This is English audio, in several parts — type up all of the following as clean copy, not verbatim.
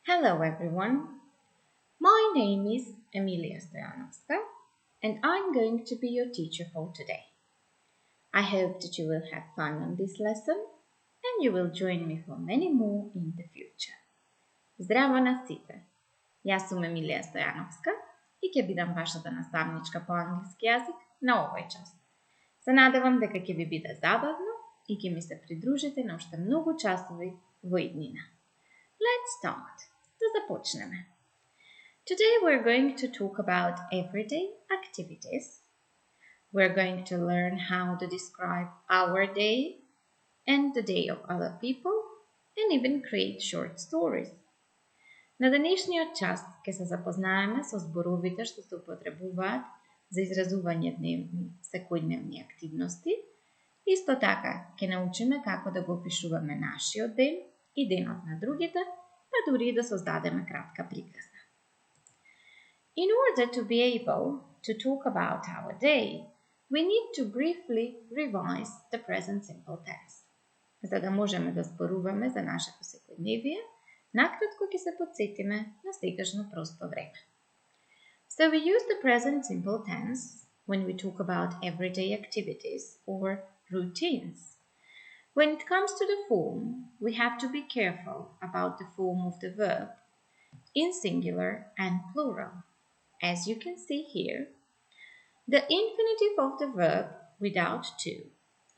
Hello everyone, my name is Emilia Stojanovska and I'm going to be your teacher for today. I hope that you will have fun on this lesson and you will join me for many more in the future. Здраво на сите! Јас сум Емилија Стојановска и ќе бидам вашата наставничка по англиски јазик на овој час. Се надевам дека ќе ви биде забавно и ќе ми се придружите на уште многу часови во иднина. Let's start. Да започнеме. Today we're going to talk about everyday activities. We're going to learn how to describe our day and the day of other people and even create short stories. На денешниот час ќе се запознаеме со зборовите што се употребуваат за изразување дневни, секојдневни активности. Исто така ќе научиме како да го опишуваме нашиот ден и денот на другите, па дури да создадеме кратка приказна. In order to be able to talk about our day, we need to briefly revise the present simple tense. За да можеме да зборуваме за нашето секојдневие, накратко ќе се потсетиме на сегашно просто време. So we use the present simple tense when we talk about everyday activities or routines. When it comes to the form, we have to be careful about the form of the verb in singular and plural. As you can see here, the infinitive of the verb without to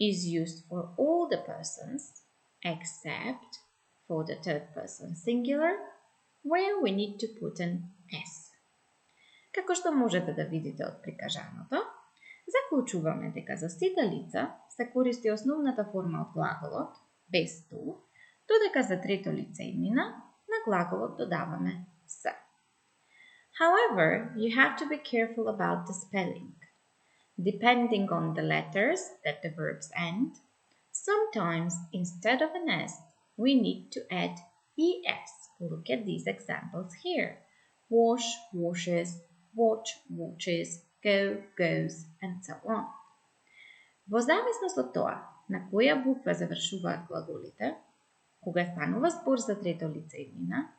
is used for all the persons except for the third person singular, where we need to put an S. Како што можете да видите од прикажаното, заклучуваме дека за сите лица се користи основната форма од глаголот, без ту, додека за трето лице иднина на глаголот додаваме с. However, you have to be careful about the spelling. Depending on the letters that the verbs end, sometimes instead of an S, we need to add ES. Look at these examples here. Wash, washes, watch, watches, go, goes, and so on. Во зависност од тоа на која буква завршуваат глаголите, кога станува збор за трето лице иднина,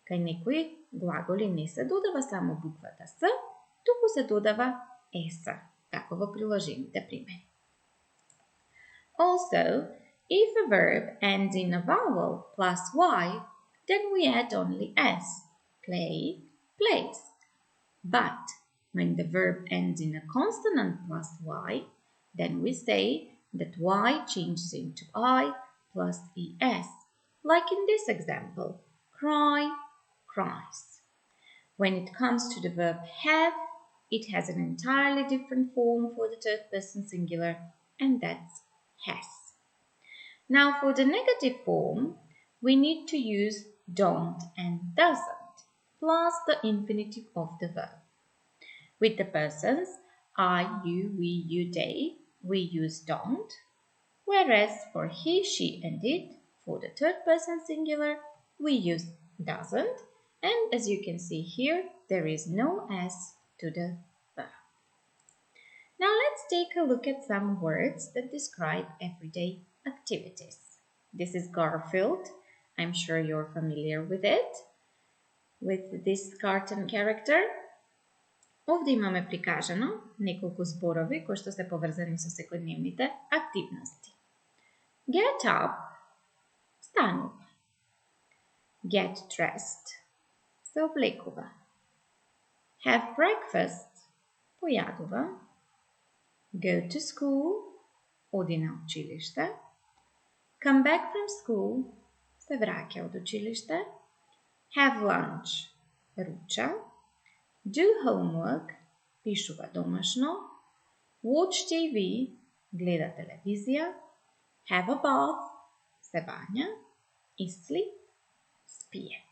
кај некои глаголи не се додава само буквата С, туку се додава ес, како во приложените примери. Also, if a verb ends in a vowel plus Y, then we add only S. Play, plays. But when the verb ends in a consonant plus Y, then we say that Y changes into I plus ES, like in this example, cry, cries. When it comes to the verb have, it has an entirely different form for the third person singular, and that's has. Now for the negative form, we need to use don't and doesn't, plus the infinitive of the verb. With the persons I, you, we, you, they, we use don't, whereas for he, she, and it, for the third person singular, we use doesn't, and as you can see here, there is no S to the verb. Now let's take a look at some words that describe everyday activities. This is Garfield. I'm sure you're familiar with it, with this cartoon character. Овде имаме прикажано неколку зборови кои што се поврзани со секојдневните активности. Get up, станува. Get dressed, се облекува. Have breakfast, појадува. Go to school, оди на училиште. Come back from school, се враќа од училиште. Have lunch, руча. Do homework, пишува домашно. Watch TV, гледа телевизија. Have a bath, се бања. И sleep, спие.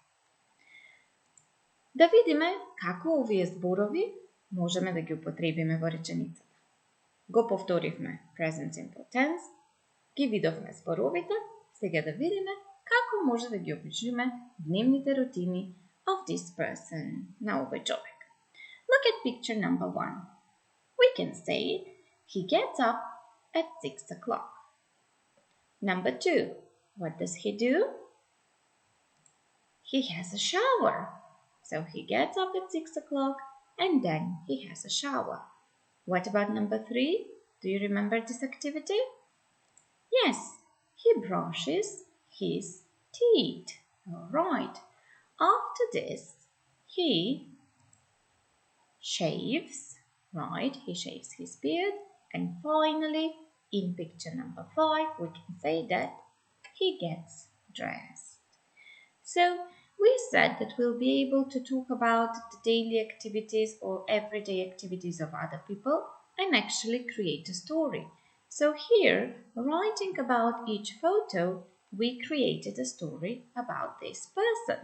Да видиме како овие зборови можеме да ги употребиме во реченицата. Го повторивме present simple tense, ги видовме зборовите, сега да видиме како може да ги опишеме дневните рутини of this person на овој човек. Look at picture number 1. We can say he gets up at 6 o'clock. Number 2. What does he do? he has a shower. So he gets up at 6 o'clock and then he has a shower. What about number 3? Do you remember this activity? Yes, he brushes his teeth. All right. After this, he shaves, right? He shaves his beard. And finally, in picture number 5, we can say that he gets dressed. So, we said that we'll be able to talk about the daily activities or everyday activities of other people and actually create a story. So here, writing about each photo, we created a story about this person.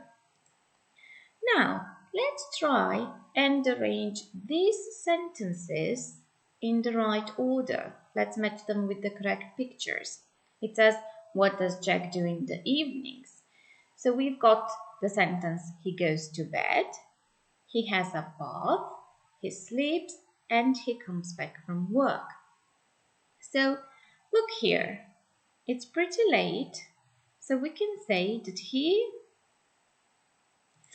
Now, let's try and arrange these sentences in the right order. Let's match them with the correct pictures. It says, what does Jack do in the evenings? So we've got the sentence, he goes to bed, he has a bath, he sleeps, and he comes back from work. So look here, it's pretty late, so we can say that he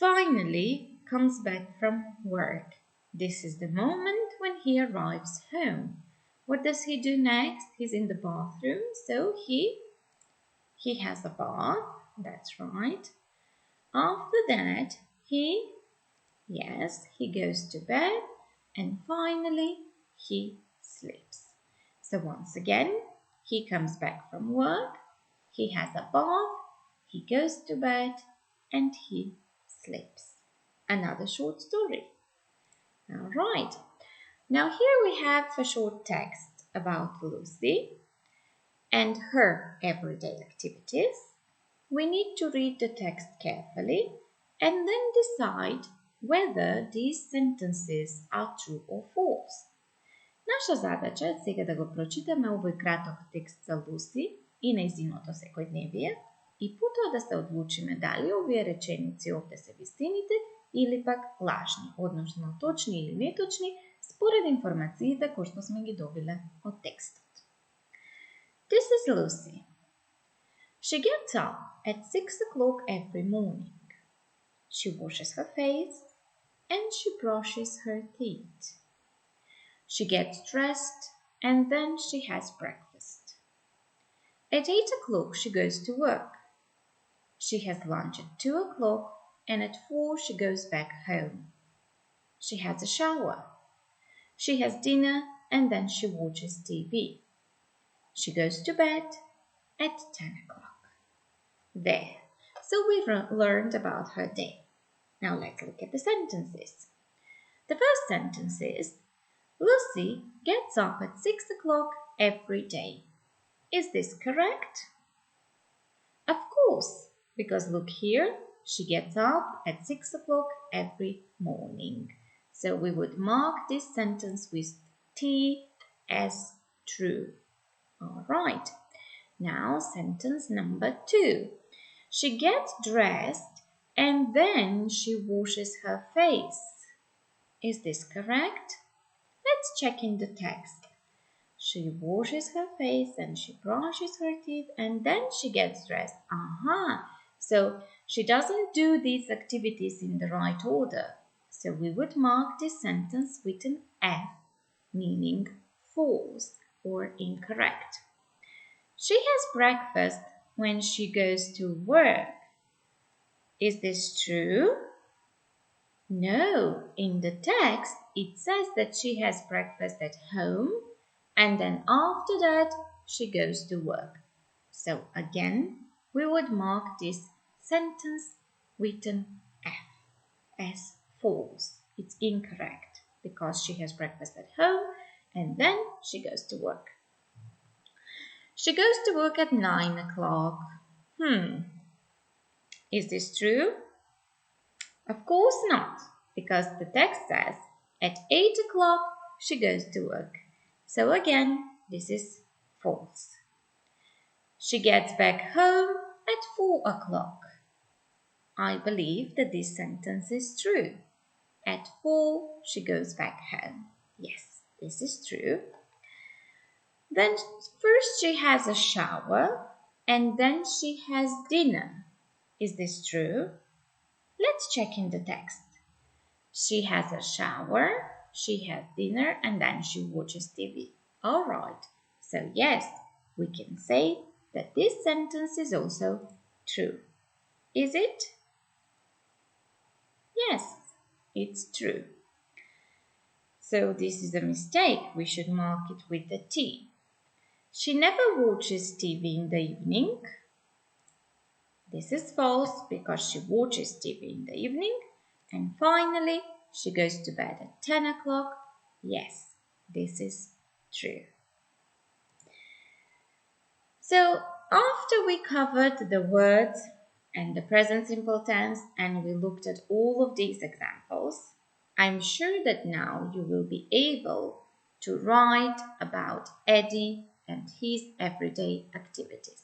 finally comes back from work. This is the moment when he arrives home. What does he do next? He's in the bathroom, so he has a bath, that's right. After that, he goes to bed and finally he sleeps. So once again, he comes back from work, he has a bath, he goes to bed and he sleeps. Another short story. All right. Now here we have a short text about Lucy and her everyday activities. We need to read the text carefully and then decide whether these sentences are true or false. Наша задача е сега да го прочитаме овој краток текст за Луси и нејзиното секојдневие и потоа да се одлучиме дали овие реченици овде се вистините или пак лажни, односно точни или неточни, според информациите кои што сме ги добиле од текстот. This is Lucy. She gets up at 6 o'clock every morning. She washes her face and she brushes her teeth. She gets dressed and then she has breakfast. At 8 o'clock she goes to work. She has lunch at 2 o'clock and at 4 she goes back home. She has a shower. She has dinner and then she watches TV. She goes to bed at 10 o'clock. There. So we learned about her day. Now let's look at the sentences. The first sentence is, Lucy gets up at 6 o'clock every day. Is this correct? Of course, because look here, she gets up at 6 o'clock every morning. So we would mark this sentence with T as true. All right. Now sentence number 2. She gets dressed and then she washes her face. Is this correct? Let's check in the text. She washes her face and she brushes her teeth and then she gets dressed. So she doesn't do these activities in the right order. So we would mark this sentence with an F, meaning false or incorrect. She has breakfast when she goes to work. Is this true? No, in the text it says that she has breakfast at home and then after that she goes to work. So again, we would mark this sentence with an F as false. It's incorrect because she has breakfast at home and then she goes to work. She goes to work at 9 o'clock. Is this true? Of course not, because the text says at 8 o'clock she goes to work. So again, this is false. She gets back home at 4 o'clock. I believe that this sentence is true. At 4 she goes back home. Yes, this is true. Then first she has a shower and then she has dinner. Is this true? Let's check in the text. She has a shower, she has dinner, and then she watches TV. All right, so yes, we can say that this sentence is also true. Is it? Yes, it's true. So this is a mistake. We should mark it with the T. She never watches TV in the evening. This is false because she watches TV in the evening. And finally, she goes to bed at 10 o'clock. Yes, this is true. So after we covered the words and the present simple tense and we looked at all of these examples, I'm sure that now you will be able to write about Eddie and his everyday activities.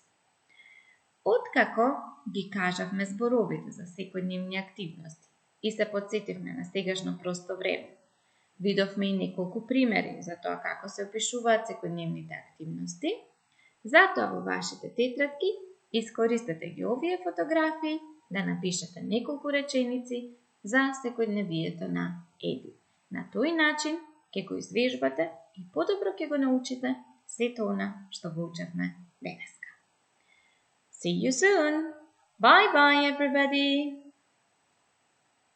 Откако ги кажавме зборовите за секојдневни активности и се потсетивме на сегашно просто време, видовме и неколку примери за тоа како се опишуваат секојдневните активности. Затоа во вашите тетрадки искористете ги овие фотографии да напишете неколку реченици за секојдневието на Еди. На тој начин ќе го извежбате и подобро ќе го научите сето она што го учевме денеска. See you soon! Bye bye everybody!